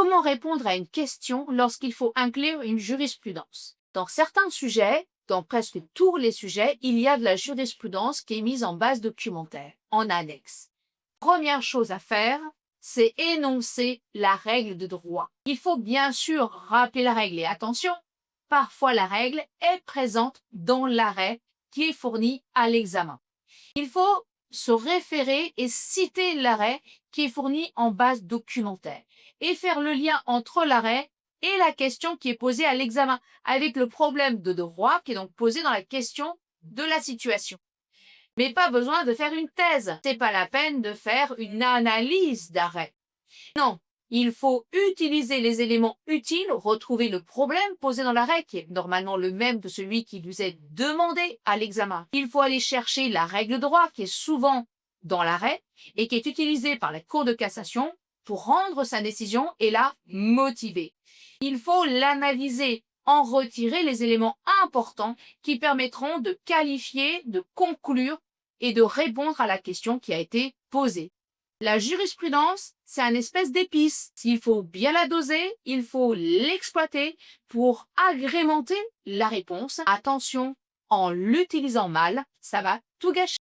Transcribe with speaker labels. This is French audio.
Speaker 1: Comment répondre à une question lorsqu'il faut inclure une jurisprudence? Dans certains sujets, dans presque tous les sujets, il y a de la jurisprudence qui est mise en base documentaire, en annexe. Première chose à faire, c'est énoncer la règle de droit. Il faut bien sûr rappeler la règle et attention, parfois la règle est présente dans l'arrêt qui est fourni à l'examen. Il faut se référer et citer l'arrêt qui est fourni en base documentaire et faire le lien entre l'arrêt et la question qui est posée à l'examen avec le problème de droit qui est donc posé dans la question de la situation. Mais pas besoin de faire une thèse. C'est pas la peine de faire une analyse d'arrêt. Non, il faut utiliser les éléments utiles, retrouver le problème posé dans l'arrêt, qui est normalement le même que celui qui vous est demandé à l'examen. Il faut aller chercher la règle de droit, qui est souvent dans l'arrêt, et qui est utilisée par la Cour de cassation pour rendre sa décision et la motiver. Il faut l'analyser, en retirer les éléments importants qui permettront de qualifier, de conclure et de répondre à la question qui a été posée. La jurisprudence, c'est un espèce d'épice. Il faut bien la doser, il faut l'exploiter pour agrémenter la réponse. Attention, en l'utilisant mal, ça va tout gâcher.